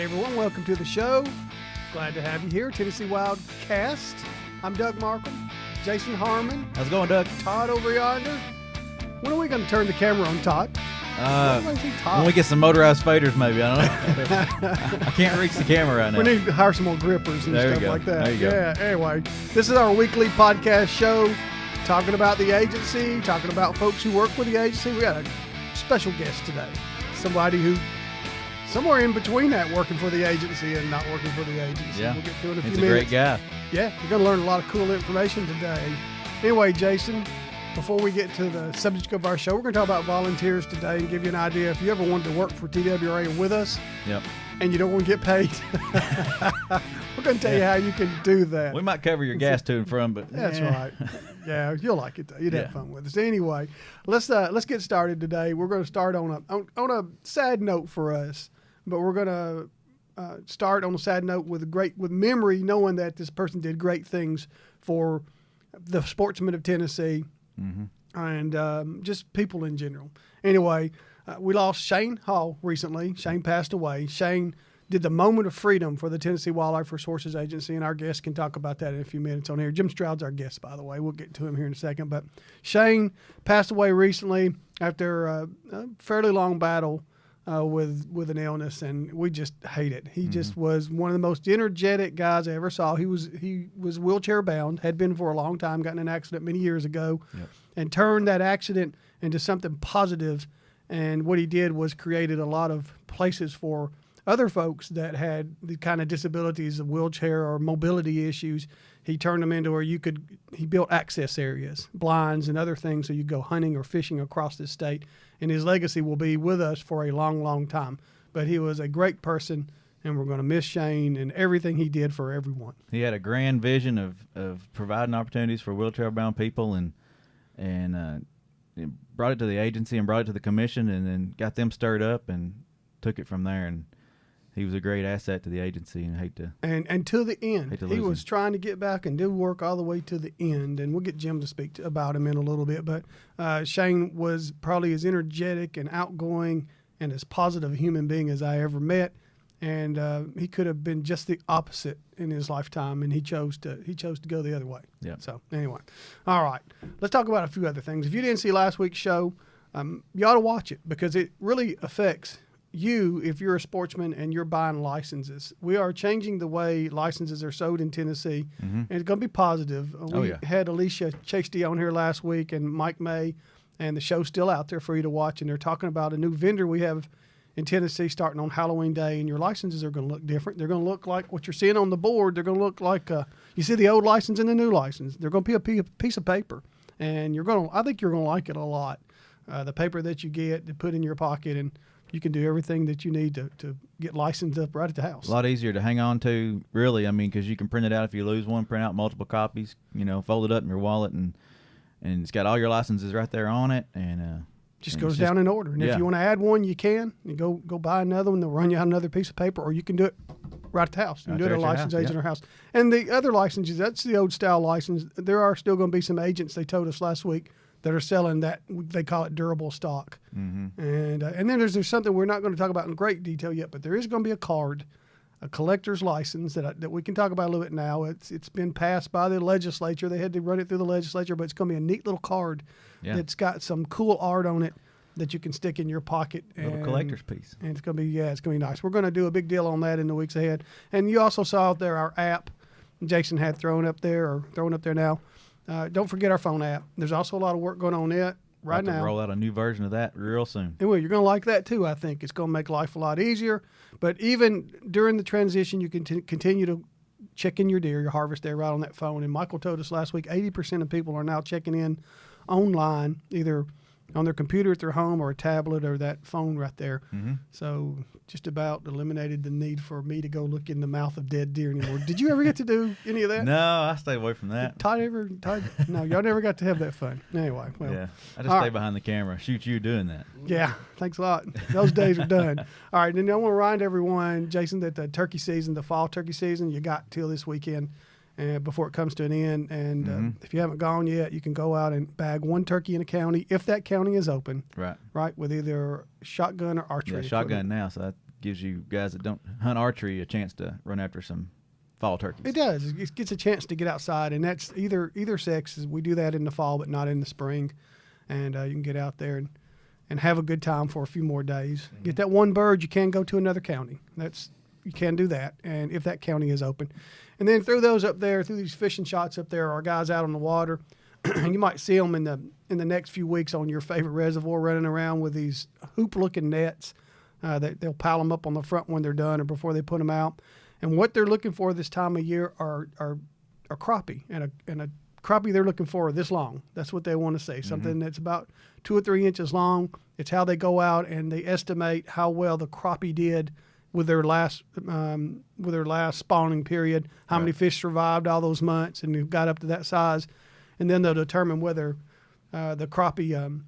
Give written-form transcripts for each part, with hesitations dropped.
right, everyone, welcome to the show. Glad to have you here, Tennessee WildCast. I'm Doug Markham, Jason Harmon. How's it going, Doug? Todd over yonder. When are we going to turn the camera on, Todd? When we get some motorized faders, maybe. I don't know. I can't reach the camera right now. We need to hire some more grippers and stuff like that. There you go. Anyway, this is our weekly podcast show talking about the agency, talking about folks who work with the agency. We got a special guest today, somebody who somewhere in between that, working for the agency and not working for the agency. Yeah. We'll get to it in a few He's minutes. a great guy. Yeah, you're going to learn a lot of cool information today. Anyway, Jason, before we get to the subject of our show, we're going to talk about volunteers today and give you an idea. If you ever wanted to work for TWRA with us and you don't want to get paid, we're going to tell you how you can do that. We might cover your gas to and from, but that's right. Yeah, you'll like it though. You'd have fun with us. Anyway, let's get started today. We're going to start on a sad note for us, but we're going to start on a sad note with memory, knowing that this person did great things for the sportsmen of Tennessee and just people in general. Anyway, we lost Shane Hall recently. Shane passed away. Shane did the moment of freedom for the Tennessee Wildlife Resources Agency, and our guest can talk about that in a few minutes on here. Jim Stroud's our guest, by the way. We'll get to him here in a second. But Shane passed away recently after a fairly long battle with an illness, and we just hate it. He just was one of the most energetic guys I ever saw. He was wheelchair bound, had been for a long time, got in an accident many years ago, and turned that accident into something positive. And what he did was created a lot of places for other folks that had the kind of disabilities of wheelchair or mobility issues. He turned them into where he built access areas, blinds and other things so you go hunting or fishing across the state. And his legacy will be with us for a long, long time. But he was a great person, and we're going to miss Shane and everything he did for everyone. He had a grand vision of providing opportunities for wheelchair-bound people and brought it to the agency and brought it to the commission and then got them stirred up and took it from there. And he was a great asset to the agency, and and to the end. He was him. trying to get back and do work all the way to the end, and we'll get Jim to speak about him in a little bit. But Shane was probably as energetic and outgoing and as positive a human being as I ever met, and he could have been just the opposite in his lifetime, and he chose to go the other way. Yeah. So anyway, all right, let's talk about a few other things. If you didn't see last week's show, you ought to watch it because it really affects you if you're a sportsman and you're buying licenses. We are changing the way licenses are sold in Tennessee, and it's going to be positive. We had Alicia Chasty on here last week and Mike May, and the show's still out there for you to watch, and they're talking about a new vendor we have in Tennessee starting on Halloween Day, and your licenses are going to look different. They're going to look like what you're seeing on the board. They're going to look like you see the old license and the new license. They're going to be a piece of paper, and I think you're going to like it a lot. The paper that you get to put in your pocket, and you can do everything that you need to get licensed up right at the house. A lot easier to hang on to, really. I mean, because you can print it out if you lose one, print out multiple copies, fold it up in your wallet, and it's got all your licenses right there on it. And just goes down in order. And if you want to add one, you can. You go buy another one. They'll run you out another piece of paper, or you can do it right at the house. You can do it at a licensed agent or house. And the other licenses, that's the old style license. There are still going to be some agents, they told us last week, that are selling that, they call it durable stock. And then there's something we're not going to talk about in great detail yet, but there is going to be a card, a collector's license that we can talk about a little bit now. It's been passed by the legislature. They had to run it through the legislature, but it's going to be a neat little card that's got some cool art on it that you can stick in your pocket. A little collector's piece. And it's going to be nice. We're going to do a big deal on that in the weeks ahead. And you also saw out there our app Jason had thrown up there now. Don't forget our phone app. There's also a lot of work going on it right now. Roll out a new version of that real soon. Well, you're going to like that too, I think. It's going to make life a lot easier. But even during the transition, you can continue to check in your deer, your harvest there right on that phone. And Michael told us last week 80% of people are now checking in online, either on their computer at their home or a tablet or that phone right there. So just about eliminated the need for me to go look in the mouth of dead deer anymore. Did you ever get to do any of that? No, I stay away from that. Todd, no, y'all never got to have that fun. Anyway, well. I just stay behind the camera, shoot you doing that. Yeah, thanks a lot. Those days are done. All right, and I want to remind everyone, Jason, that the turkey season, the fall turkey season, you got till this weekend. Before it comes to an end. And if you haven't gone yet, you can go out and bag one turkey in a county, if that county is open. Right. Right, with either shotgun or archery. Yeah, shotgun now, so gives you guys that don't hunt archery a chance to run after some fall turkeys. It does. It gets a chance to get outside, and that's either sex. We do that in the fall, but not in the spring. And you can get out there and have a good time for a few more days. Mm-hmm. Get that one bird, you can go to another county. You can do that, and if that county is open. And then through those up there, through these fishing shots up there, are guys out on the water. And you might see them in the next few weeks on your favorite reservoir running around with these hoop-looking nets. They'll pile them up on the front when they're done or before they put them out. And what they're looking for this time of year are crappie, and a crappie they're looking for this long. That's what they want to see, something that's about 2 or 3 inches long. It's how they go out and they estimate how well the crappie did with their last spawning period, how many fish survived all those months and got up to that size, and then they'll determine whether the crappie,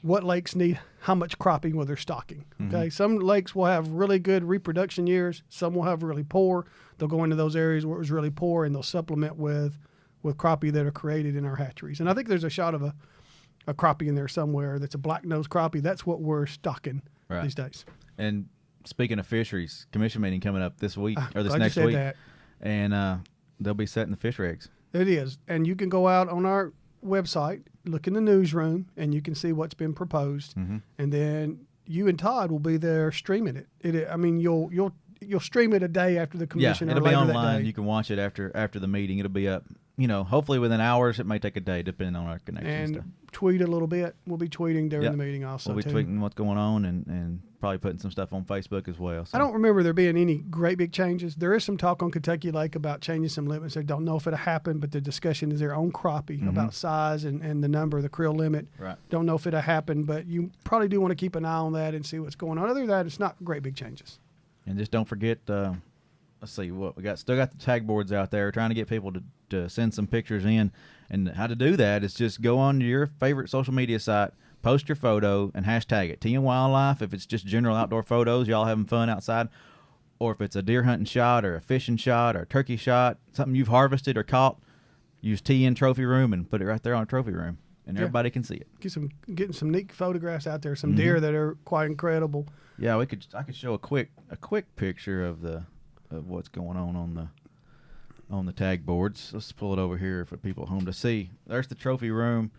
what lakes need how much crappie when they're stocking. Okay, some lakes will have really good reproduction years, some will have really poor. They'll go into those areas where it was really poor and they'll supplement with crappie that are created in our hatcheries. And I think there's a shot of a crappie in there somewhere that's a black-nosed crappie. That's what we're stocking these days. And speaking of fisheries, commission meeting coming up this week or this Glad next you said week, that. And they'll be setting the fish regs. It is, and you can go out on our website, look in the newsroom, and you can see what's been proposed. And then you and Todd will be there streaming it. I mean, you'll stream it a day after the commission. Yeah, it'll or be later online. That day. You can watch it after the meeting. It'll be up. Hopefully within hours. It may take a day, depending on our connection and stuff. Tweet a little bit. We'll be tweeting during the meeting also. We'll be tweeting what's going on and probably putting some stuff on Facebook as well. So. I don't remember there being any great big changes. There is some talk on Kentucky Lake about changing some limits. I don't know if it'll happen, but the discussion is there on crappie about size and the number, the creel limit. Right. Don't know if it'll happen, but you probably do want to keep an eye on that and see what's going on. Other than that, it's not great big changes. And just don't forget, let's see what we got. Still got the tag boards out there. Trying to get people to send some pictures in. And how to do that is just go on your favorite social media site, post your photo, and hashtag it. TN Wildlife, if it's just general outdoor photos, y'all having fun outside. Or if it's a deer hunting shot or a fishing shot or a turkey shot, something you've harvested or caught, use TN Trophy Room and put it right there on a trophy room. And everybody can see it. Getting some neat photographs out there, some deer that are quite incredible. Yeah, I could show a quick picture of what's going on the tag boards. Let's pull it over here for people at home to see. There's the trophy room.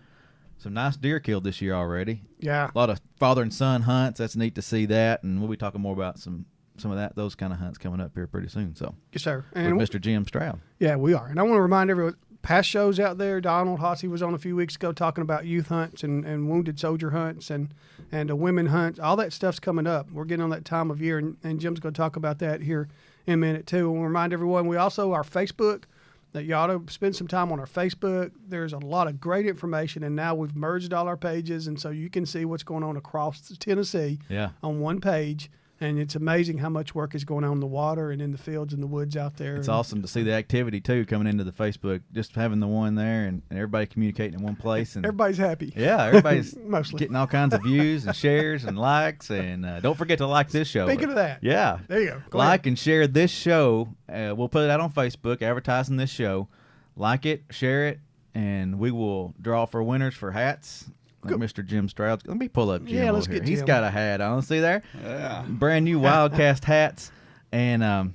Some nice deer killed this year already. Yeah. A lot of father and son hunts. That's neat to see that. And we'll be talking more about some of those kind of hunts coming up here pretty soon. So yes, sir. And with Mr. Jim Stroud. Yeah, we are. And I want to remind everyone, past shows out there, Donald Hossey was on a few weeks ago talking about youth hunts and wounded soldier hunts and women hunts. All that stuff's coming up. We're getting on that time of year, and Jim's going to talk about that here in a minute too. And we'll remind everyone, we also, our Facebook, that you ought to spend some time on our Facebook. There's a lot of great information, and now we've merged all our pages, and so you can see what's going on across Tennessee on one page. And it's amazing how much work is going on in the water and in the fields and the woods out there. It's awesome to see the activity, too, coming into the Facebook, just having the one there and everybody communicating in one place. And everybody's happy. Yeah, everybody's mostly getting all kinds of views and shares and likes. And don't forget to like this show. Speaking of that. Yeah. There you go. Like and share this show. We'll put it out on Facebook, advertising this show. Like it, share it, and we will draw for winners for hats. Like Mr. Jim Stroud. Let me pull up Jim. Yeah, let's over get here. Jim. He's got a hat on. See there? Yeah. Brand new WildCast hats and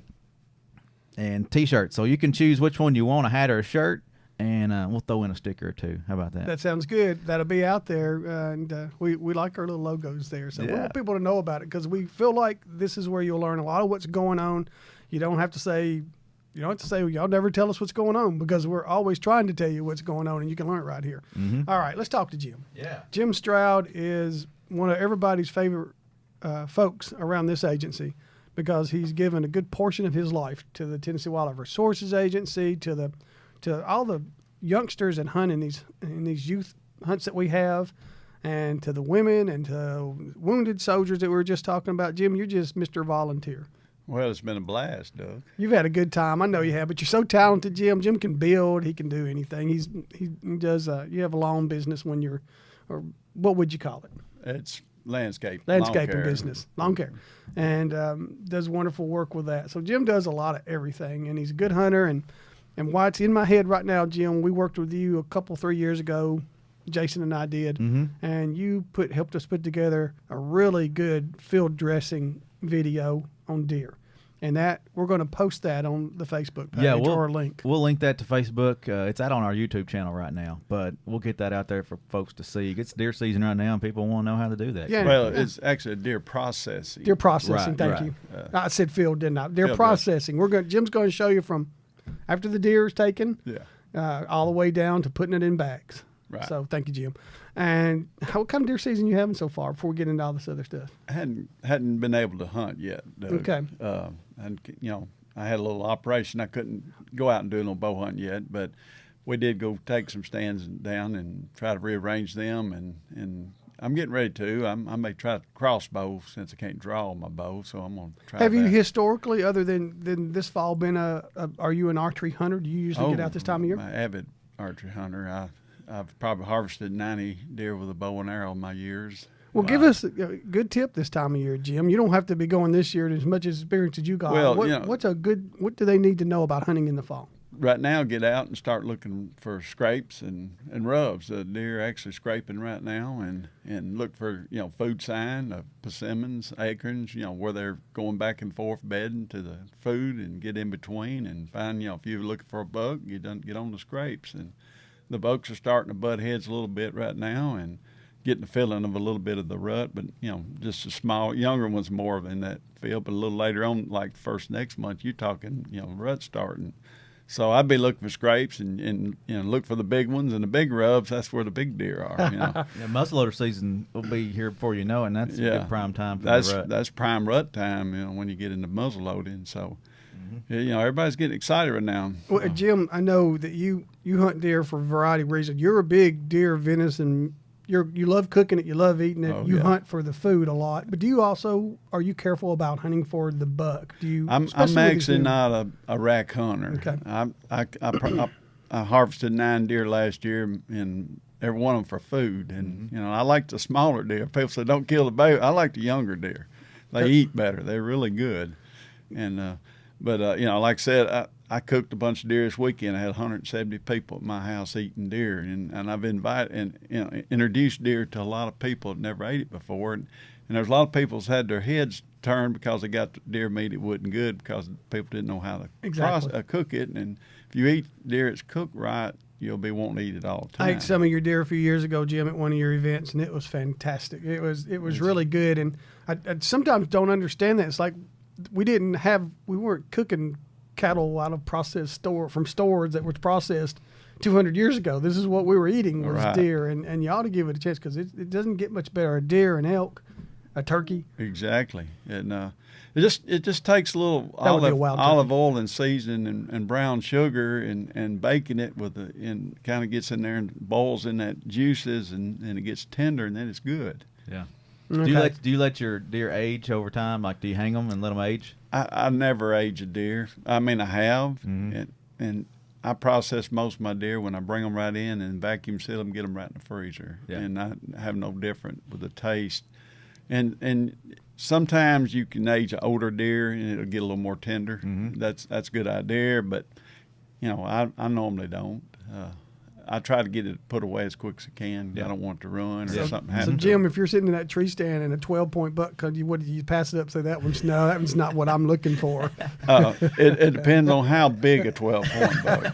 T-shirts. So you can choose which one you want, a hat or a shirt, and we'll throw in a sticker or two. How about that? That sounds good. That'll be out there, and we like our little logos there. So we want people to know about it because we feel like this is where you'll learn a lot of what's going on. You don't have to say, y'all never tell us what's going on because we're always trying to tell you what's going on, and you can learn it right here. All right, let's talk to Jim. Yeah. Jim Stroud is one of everybody's favorite folks around this agency because he's given a good portion of his life to the Tennessee Wildlife Resources Agency, to all the youngsters and hunting in these youth hunts that we have, and to the women and to wounded soldiers that we were just talking about. Jim, you're just Mr. Volunteer. Well, it's been a blast, Doug. You've had a good time. I know you have, but you're so talented, Jim. Jim can build. He can do anything. He does. You have a lawn business or what would you call it? It's landscaping business, lawn care, and does wonderful work with that. So Jim does a lot of everything, and he's a good hunter. And why it's in my head right now, Jim, we worked with you 3 years ago. Jason and I did, and you helped us put together a really good field dressing video on deer. And that we're going to post that on the Facebook page or a link. We'll link that to Facebook. It's out on our YouTube channel right now, but we'll get that out there for folks to see. It's deer season right now, and people want to know how to do that. Yeah. Well, it's actually a deer processing. Deer processing, Right, thank you. right. I said field, didn't I? Deer Field, processing. Jim's going to show you from after the deer is taken all the way down to putting it in bags. Right. So thank you, Jim. And what kind of deer season you having so far before we get into all this other stuff? I hadn't been able to hunt yet, Doug. Okay. And I had a little operation. I couldn't go out and do no bow hunting yet, but we did go take some stands down and try to rearrange them. And I'm getting ready to. I may try to crossbow since I can't draw my bow, so I'm gonna try. Have you that. historically, other than this fall, been are you an archery hunter? Do you usually get out this time of year? I'm an avid archery hunter. I've probably harvested 90 deer with a bow and arrow in my years. Well, give us a good tip this time of year, Jim. You don't have to be going this year as much experience as you got. Well, what do they need to know about hunting in the fall? Right now, get out and start looking for scrapes and rubs. The deer are actually scraping right now, and look for food sign of persimmons, acorns. Where they're going back and forth bedding to the food, and get in between and find. If you're looking for a buck, you don't get on the scrapes, and the bucks are starting to butt heads a little bit right now, and getting the feeling of a little bit of the rut, but just a small, younger ones more in that field. But a little later on, like first next month, you're talking, rut starting. So I'd be looking for scrapes and look for the big ones, and the big rubs. That's where the big deer are. Yeah, muzzleloader season will be here before you know it, and that's a good prime time for the rut. That's prime rut time. When you get into muzzleloading. So. Everybody's getting excited right now. Well, Jim, I know that you hunt deer for a variety of reasons. You're a big deer venison. You love cooking it. You love eating it. You hunt for the food a lot. But are you careful about hunting for the buck? I'm actually not a rack hunter. Okay. I harvested 9 deer last year, and every one of them for food. And I like the smaller deer. People say don't kill the baby. I like the younger deer. They eat better. They're really good. And But like I said, I cooked a bunch of deer this weekend. I had 170 people at my house eating deer, and I've invited and introduced deer to a lot of people that never ate it before. And there's a lot of people that's had their heads turned because they got deer meat it wasn't good because people didn't know how to cook it. And if you eat deer that's cooked right, you'll be wanting to eat it all the time. I ate some of your deer a few years ago, Jim, at one of your events, and it was fantastic. It was really good, and I sometimes don't understand that. It's like we weren't cooking cattle out of from stores that were processed 200 years ago. This is what we were eating was deer, and you ought to give it a chance because it doesn't get much better. A deer, an elk, a turkey. Exactly, and it just takes a little olive oil and seasoning and brown sugar and baking it and kind of gets in there and boils in that juices and it gets tender, and then it's good. Yeah. Okay. Do you let your deer age over time? Like, do you hang them and let them age? I never age a deer. I mean, I have, and I process most of my deer when I bring them right in and vacuum seal them, get them right in the freezer, and I have no different with the taste. And sometimes you can age an older deer and it'll get a little more tender. That's a good idea, but I normally don't. I try to get it put away as quick as I can. I don't want it to run or something happen. So, Jim, if you're sitting in that tree stand and a 12-point buck, what do you pass it up? Say that one's not what I'm looking for. It depends on how big a 12-point buck.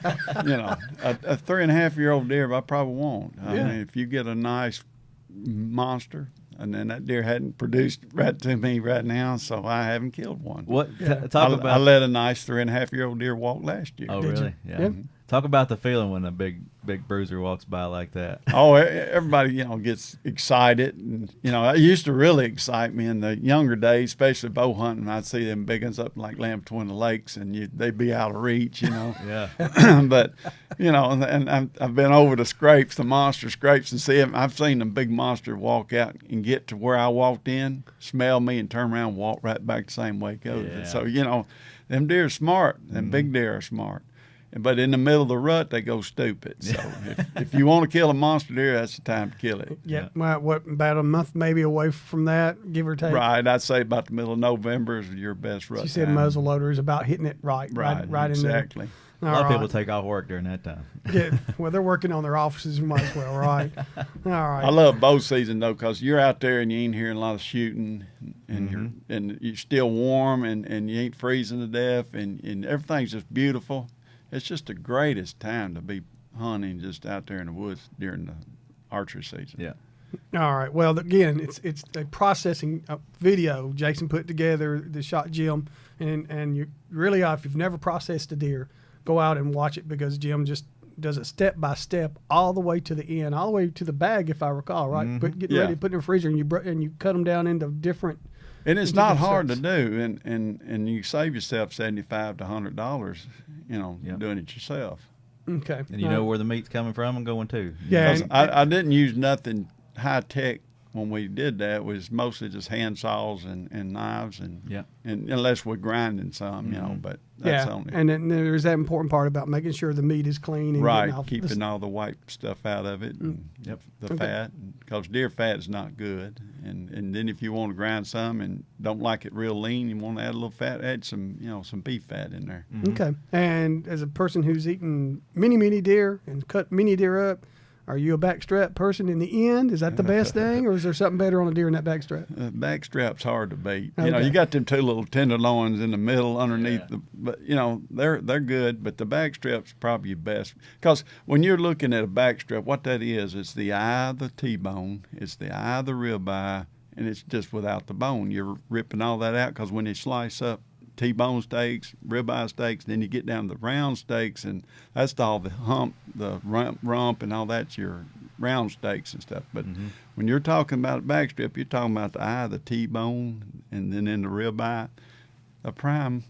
A 3.5-year-old deer, I probably won't. I mean, if you get a nice monster. And then that deer hadn't produced right to me right now, so I haven't killed one. I let a nice 3.5-year-old deer walk last year. Oh, really? Yeah. Talk about the feeling when a big bruiser walks by like that. Oh, everybody, gets excited. And, it used to really excite me in the younger days, especially bow hunting. I'd see them big ones up like land between the lakes, and they'd be out of reach, Yeah. But, and I've been over the scrapes, the monster scrapes, and see them. I've seen the big monster walk out and get to where I walked in, smell me, and turn around and walk right back the same way it goes. Yeah. So, them deer are smart. Them big deer are smart. But in the middle of the rut, they go stupid. So if you want to kill a monster deer, that's the time to kill it. Yeah. Well, about a month maybe away from that, give or take? Right. I'd say about the middle of November is your best rut. She said muzzle loader is about hitting it right in there. Exactly. A lot of people take off work during that time. Yeah. Well, they're working on their offices, might as well, right? All right. I love bow season, though, because you're out there and you ain't hearing a lot of shooting. and you're still warm, and you ain't freezing to death, and everything's just beautiful. It's just the greatest time to be hunting just out there in the woods during the archery season. Yeah. All right. Well, again, it's a processing video Jason put together, the shot Jim, and you really, if you've never processed a deer, go out and watch it, because Jim just does it step by step all the way to the end, all the way to the bag, if I recall, right? Mm-hmm. Get ready to put it in the freezer, and you cut them down into different. And it's not hard steps. to do, and you save yourself $75 to $100, doing it yourself. Okay. And you know where the meat's coming from and going to. Yeah. 'Cause I didn't use nothing high tech when we did that. It was mostly just hand saws and knives, and unless we're grinding some, but that's only. And then there's that important part about making sure the meat is clean and Right, getting off keeping all the white stuff out of it, and the fat, because deer fat is not good. And then if you want to grind some and don't like it real lean, you want to add a little fat, add some some beef fat in there. Okay. And as a person who's eaten many deer and cut many deer up, are you a backstrap person in the end? Is that the best thing, or is there something better on a deer than that backstrap? Backstrap's hard to beat. Okay. You got them two little tenderloins in the middle underneath but they're good, but the backstrap's probably your best, because when you're looking at a backstrap, what that is, it's the eye of the T-bone, it's the eye of the ribeye, and it's just without the bone. You're ripping all that out, because when you slice up T-bone steaks, ribeye steaks, then you get down to the round steaks, and that's all the hump, the rump, and all that's your round steaks and stuff. But when you're talking about a backstrap, you're talking about the eye, the T-bone, and then in the ribeye, a prime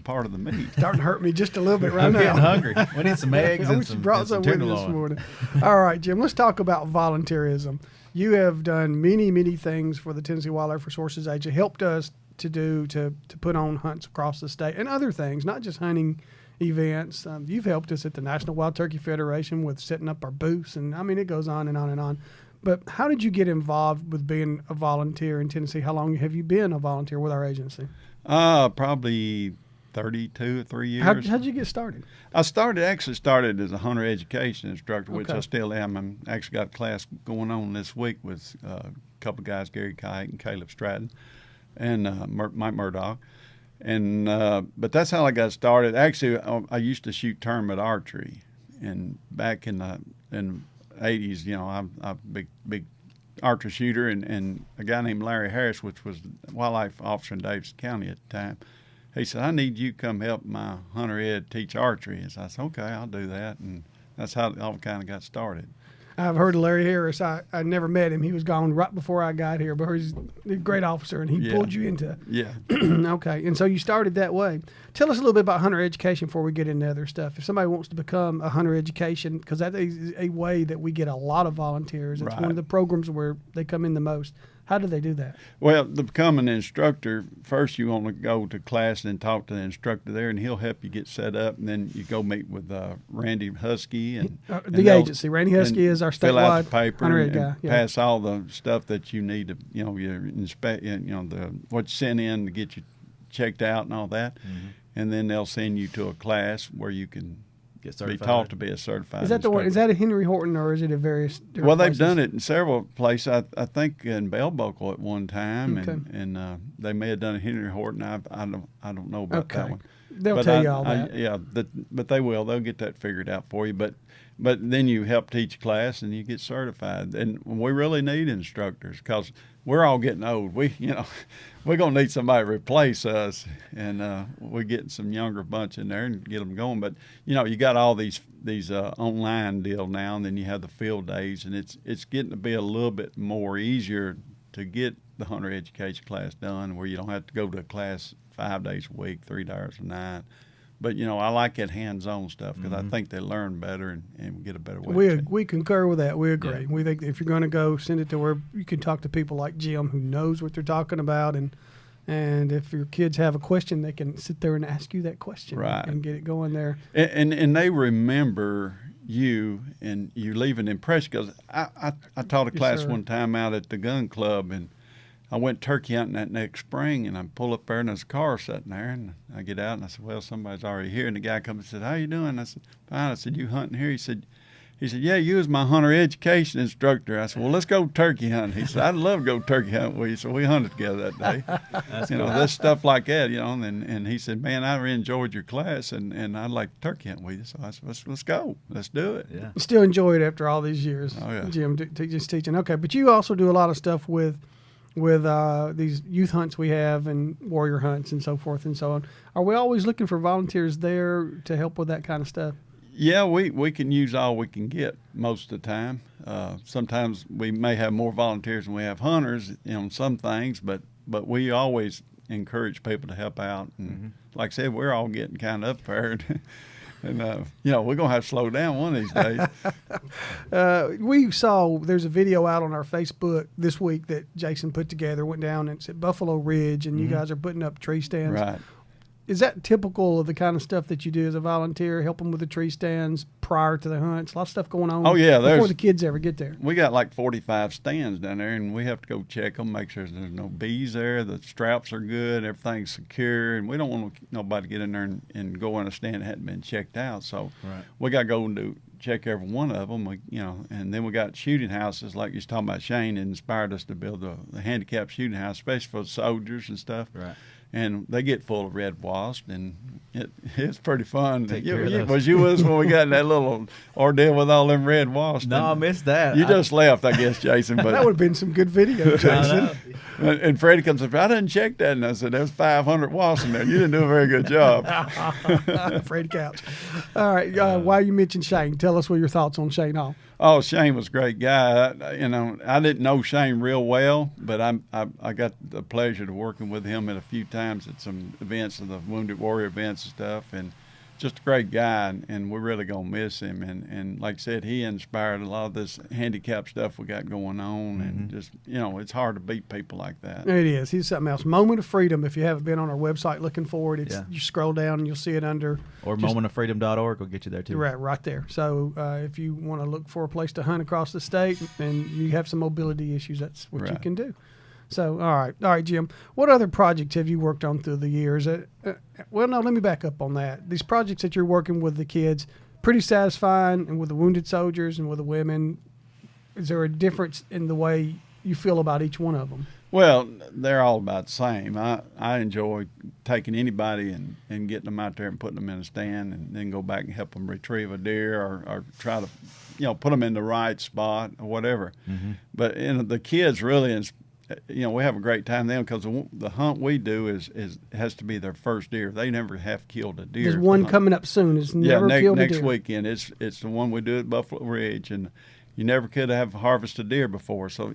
part of the meat. Starting to hurt me just a little bit right I'm now. getting hungry. We need some eggs I and wish you some, brought and some some with you this tenderloin. morning. All right, Jim, let's talk about volunteerism. You have done many things for the Tennessee Wildlife Resources Agency, helped us to put on hunts across the state and other things, not just hunting events. You've helped us at the National Wild Turkey Federation with setting up our booths, and I mean, it goes on and on and on. But how did you get involved with being a volunteer in Tennessee? How long have you been a volunteer with our agency? Probably 32 or 3 years. How'd you get started? I started as a hunter education instructor, which Okay. I still am. I'm actually got a class going on this week with a couple of guys, Gary Kite and Caleb Stratton, and Mike Murdoch. And but that's how I got started. Actually, I used to shoot tournament archery, and back in the 80s, I'm a big archery shooter, and a guy named Larry Harris, which was the wildlife officer in Davidson County at the time, he said, "I need you to come help my hunter ed teach archery." And so I said, "Okay, I'll do that," and that's how it all kind of got started. I've heard of Larry Harris. I never met him. He was gone right before I got here, but he's a great officer, and he pulled you into. Yeah. Okay, and so you started that way. Tell us a little bit about hunter education before we get into other stuff. If somebody wants to become a hunter education, because that is a way that we get a lot of volunteers. It's one of the programs where they come in the most. How do they do that? Well, to become an instructor, first you want to go to class and talk to the instructor there, and he'll help you get set up. And then you go meet with Randy Husky and the agency. Randy Husky is our fill out statewide the paper hunter and ed guy. Yeah. pass all the stuff that you need to, your inspect, what you sent in to get you checked out and all that. Mm-hmm. And then they'll send you to a class where you can Get be certified. taught to be a certified Is that the one? Is instructor. that a Henry Horton, or is it a various? Well, they've done it in several places. I think in Bell Buckle at one time, Okay. and they may have done it Henry Horton. I don't know about that one. They'll But tell you all that. Yeah, but they will. They'll get that figured out for you. But then you help teach class and you get certified. And we really need instructors, because we're all getting old. We're gonna need somebody to replace us, and we're getting some younger bunch in there and get them going. But you got all these online deal now, and then you have the field days, and it's getting to be a little bit more easier to get the hunter education class done, where you don't have to go to a class 5 days a week, 3 hours a night. But I like that hands-on stuff, because I think they learn better and get a better way. We concur with that. We agree. Yeah. We think if you're going to go, send it to where you can talk to people like Jim, who knows what they're talking about, and if your kids have a question, they can sit there and ask you that question, Right. and get it going there. And they remember you, and you leave an impression. Because I taught a class sir. one time out at the gun club, and I went turkey hunting that next spring, and I pull up there, and there's a car sitting there, and I get out, and I said, "Well, somebody's already here." And the guy comes and said, "How you doing?" I said, "Fine." I said, "You hunting here?" He said, He said, yeah, you was my hunter education instructor. I said, well, let's go turkey hunting. He said, I'd love to go turkey hunting with you. So we hunted together that day. There's stuff like that, and he said, man, I really enjoyed your class, and I'd like to turkey hunt with you. So I said, let's go. Let's do it. Yeah. Still enjoy it after all these years, Oh, yeah. Jim, just teaching. Okay, but you also do a lot of stuff with these youth hunts we have and warrior hunts and so forth and so on. Are we always looking for volunteers there to help with that kind of stuff? Yeah, we can use all we can get most of the time. Sometimes we may have more volunteers than we have hunters on some things, but we always encourage people to help out. And like I said, we're all getting kind of up there. And, we're going to have to slow down one of these days. We saw there's a video out on our Facebook this week that Jason put together, went down and it's at Buffalo Ridge, and you guys are putting up tree stands. Right. Is that typical of the kind of stuff that you do as a volunteer, helping with the tree stands prior to the hunts? A lot of stuff going on before the kids ever get there. We got like 45 stands down there, and we have to go check them, make sure there's no bees there, the straps are good, everything's secure, and we don't want nobody to get in there and go in a stand that hadn't been checked out. So we got to go and check every one of them, and then we got shooting houses, like you was talking about. Shane inspired us to build the handicapped shooting house, especially for the soldiers and stuff. Right. And they get full of red wasp, and it's pretty fun. Was you with us when we got in that little ordeal with all them red wasps? No, I missed that. You just left, I guess, Jason. But that would have been some good video, Jason. And Freddie comes up, I didn't check that, and I said, there's 500 wasps in there. You didn't do a very good job. Freddie Couch. All right, while you mentioned Shane, tell us what your thoughts on Shane Hall. Oh, Shane was a great guy. I didn't know Shane real well, but I got the pleasure of working with him at a few times at some events of the Wounded Warrior events and stuff, and just a great guy, and we're really going to miss him. And like I said, he inspired a lot of this handicap stuff we got going on, and just, it's hard to beat people like that. It is. He's something else. Moment of Freedom, if you haven't been on our website looking for it, you scroll down and you'll see it under. Or momentoffreedom.org will get you there, too. Right there. So if you want to look for a place to hunt across the state and you have some mobility issues, that's what you can do. So, all right, Jim, what other projects have you worked on through the years? Well, no, let me back up on that. These projects that you're working with the kids, pretty satisfying, and with the wounded soldiers and with the women, is there a difference in the way you feel about each one of them? Well, they're all about the same. I enjoy taking anybody and getting them out there and putting them in a stand, and then go back and help them retrieve a deer or try to, put them in the right spot or whatever. But the kids really, we have a great time then, because the hunt we do has to be their first deer. They never have killed a deer. There's one coming up soon. It's never killed a deer. Next weekend. It's the one we do at Buffalo Ridge, and you never could have harvested deer before. So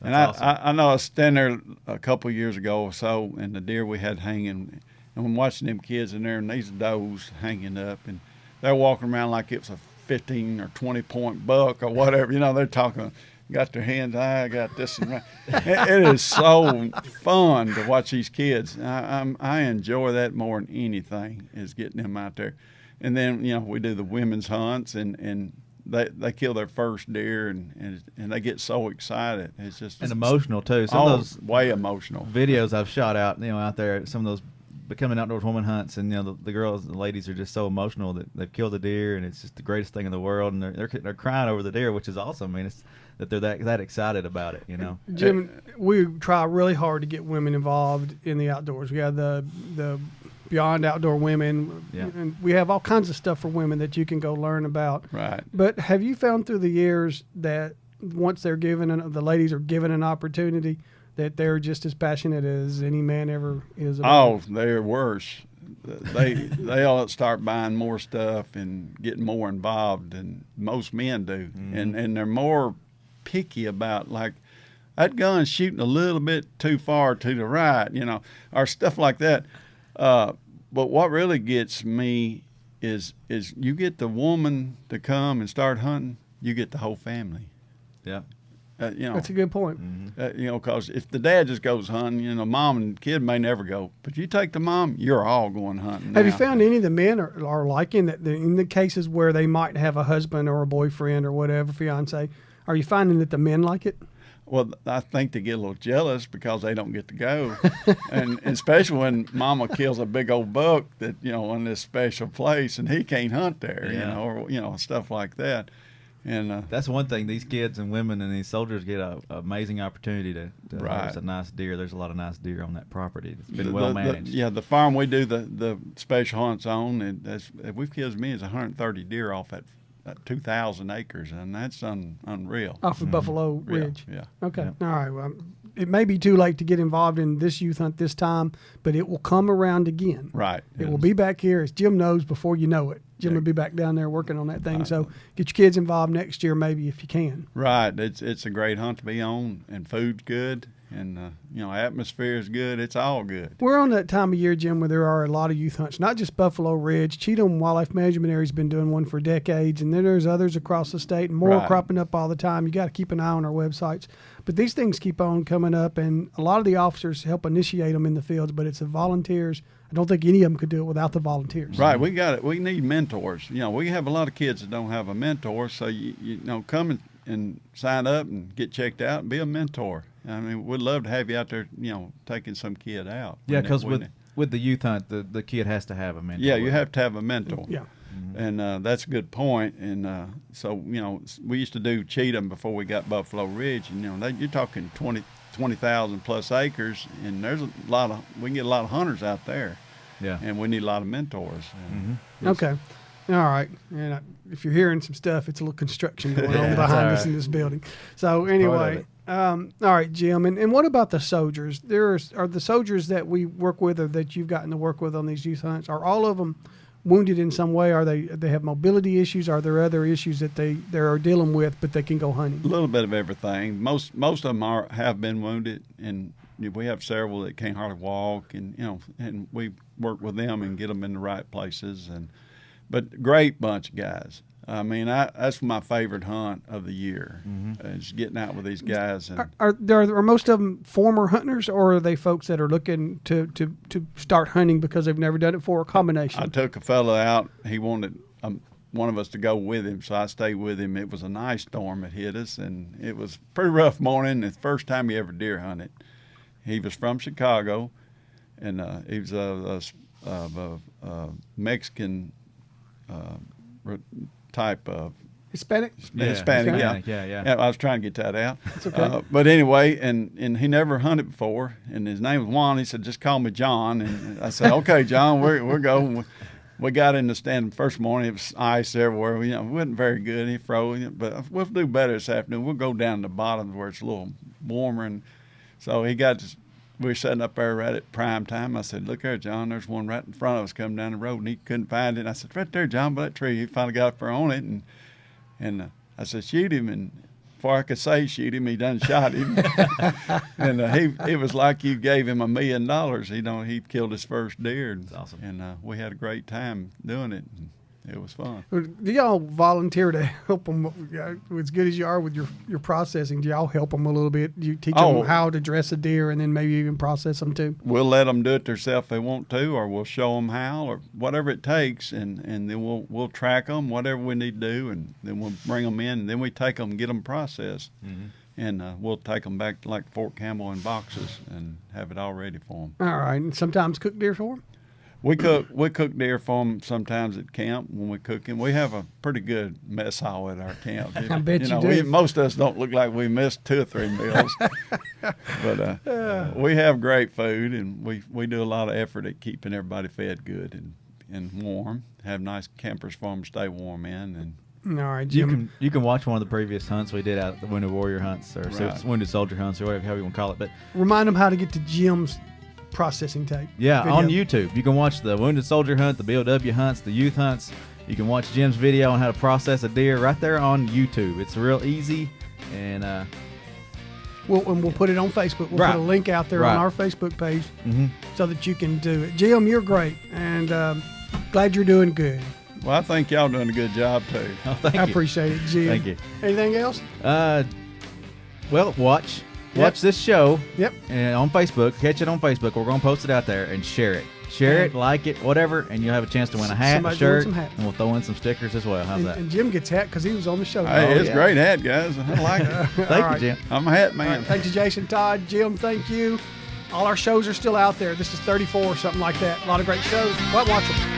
and awesome. I know I was standing there a couple of years ago or so, and the deer we had hanging, and I'm watching them kids in there, and these does hanging up, and they're walking around like it's a 15 or 20 point buck or whatever. They're talking. Got their hands, I got this and that. It is so fun to watch these kids. I enjoy that more than anything, is getting them out there. And then, we do the women's hunts, and they kill their first deer, and they get so excited. It's just and emotional too. Some of those way emotional videos I've shot out, out there, some of those Becoming Outdoors woman hunts, and the girls, the ladies are just so emotional that they've killed a deer, and it's just the greatest thing in the world, and they're crying over the deer, which is awesome. I mean, it's that they're that excited about it, Jim, we try really hard to get women involved in the outdoors. We have the Beyond Outdoor Women, and we have all kinds of stuff for women that you can go learn about. Right. But have you found through the years that once they're the ladies are given an opportunity, that they're just as passionate as any man ever is about it? They're worse. They all start buying more stuff and getting more involved than most men do, and they're more picky about, like, that gun's shooting a little bit too far to the right, or stuff like that. But what really gets me is you get the woman to come and start hunting, you get the whole family. Yeah. That's a good point. Because if the dad just goes hunting, mom and kid may never go. But you take the mom, you're all going hunting. Have you found any of the men are liking that in the cases where they might have a husband or a boyfriend or whatever, fiance? Are you finding that the men like it? Well, I think they get a little jealous because they don't get to go, and especially when mama kills a big old buck that in this special place and he can't hunt there, or stuff like that. And that's one thing. These kids and women and these soldiers get a amazing opportunity to Right. harvest a nice deer. There's a lot of nice deer on that property. It's been the- well the- managed. yeah, the farm we do the special hunts on, and we've killed as many as 130 deer off at 2,000 acres, and that's unreal. Off of Buffalo Yeah, Ridge. yeah. Okay. Yeah. All right. Well, it may be too late to get involved in this youth hunt this time, but it will come around again. Right. It will be back here, as Jim knows, before you know it. Jim Yeah. will be back down there working on that thing. So get your kids involved next year, maybe, if you can. Right. It's a great hunt to be on, and food's good, and atmosphere is good. It's all good. We're on that time of year, Jim, where there are a lot of youth hunts, not just Buffalo Ridge. Cheatham Wildlife Management Area has been doing one for decades, and then there's others across the state, and more Right. cropping up all the time. You got to keep an eye on our websites. But these things keep on coming up, and a lot of the officers help initiate them in the fields, but it's the volunteers. I don't think any of them could do it without the volunteers. Right, we got it. We need mentors. We have a lot of kids that don't have a mentor, so you come and sign up and get checked out and be a mentor. I mean, we'd love to have you out there, taking some kid out. Yeah, because with the youth hunt, the kid has to have a mentor. Yeah, you have to have a mentor. Yeah. And that's a good point. And so we used to do Cheatham before we got Buffalo Ridge, and you're talking 20,000 plus acres, and there's we can get a lot of hunters out there. Yeah. And we need a lot of mentors. Okay. All right. And if you're hearing some stuff, it's a little construction going on behind us in this building. So anyway, all right, Jim. And what about the soldiers? Are the soldiers that we work with or that you've gotten to work with on these youth hunts, are all of them wounded in some way? Are they have mobility issues? Are there other issues that they are dealing with, but they can go hunting? A little bit of everything. Most of them have been wounded, and we have several that can't hardly walk, and and we work with them and get them in the right places. But great bunch of guys. I mean, that's my favorite hunt of the year. Is getting out with these guys. And are most of them former hunters, or are they folks that are looking to start hunting because they've never done it before? A combination. I took a fellow out. He wanted one of us to go with him, so I stayed with him. It was an ice storm that hit us, and it was a pretty rough morning. It's the first time he ever deer hunted. He was from Chicago, and he was a Mexican type of Hispanic? Hispanic, okay. Yeah. I was trying to get that out. It's okay. But anyway, and he never hunted before, and his name was Juan. He said, "Just call me John." And I said, "Okay, John, we're going." We got in the stand the first morning. It was ice everywhere. It wasn't very good. He froze, but we'll do better this afternoon. We'll go down to the bottom where it's a little warmer. And so we were sitting up there right at prime time. I said, "Look there, John, there's one right in front of us coming down the road." And he couldn't find it. And I said, "Right there, John, by that tree." He finally got up there on it. And I said, "Shoot him." And before I could say shoot him, he done shot him. And it was like you gave him $1 million. He killed his first deer. That's awesome. And we had a great time doing it. And it was fun. Do y'all volunteer to help them? As good as you are with your processing, do y'all help them a little bit? Do you teach them how to dress a deer and then maybe even process them too? We'll let them do it themselves if they want to, or we'll show them how, or whatever it takes, and then we'll track them, whatever we need to do, and then we'll bring them in, and then we take them and get them processed, and we'll take them back to like Fort Campbell in boxes and have it all ready for them. All right, and sometimes cook deer for them? We cook deer for them sometimes at camp when we cook them. We have a pretty good mess hall at our camp. I bet you do. Most of us don't look like we missed 2 or 3 meals, but we have great food, and we do a lot of effort at keeping everybody fed good and warm. Have nice campers for them to stay warm in. And all right, Jim. You can watch one of the previous hunts we did out at the Wounded Warrior hunts or Wounded Soldier hunts or whatever you want to call it. But remind them how to get to Jim's processing tape. Yeah, video. on YouTube. You can watch the Wounded Soldier hunt, the BOW hunts, the youth hunts. You can watch Jim's video on how to process a deer right there on YouTube. It's real easy, and we'll put it on Facebook. We'll put a link out there on our Facebook page so that you can do it. Jim, you're great, and glad you're doing good. Well, I think y'all doing a good job too. Oh, thank you. I appreciate it, Jim. Thank you. Anything else? Well, watch this show. Yep. And on Facebook, catch it on Facebook. We're going to post it out there and share it. Share it, like it, whatever, and you'll have a chance to win a hat, a shirt, and we'll throw in some stickers as well. How's that? And Jim gets hat because he was on the show. Hey, it's a great hat, guys. I like it. Thank you, Jim. I'm a hat man. Right, thank you, Jason, Todd, Jim. Thank you. All our shows are still out there. This is 34 or something like that. A lot of great shows. Watch them.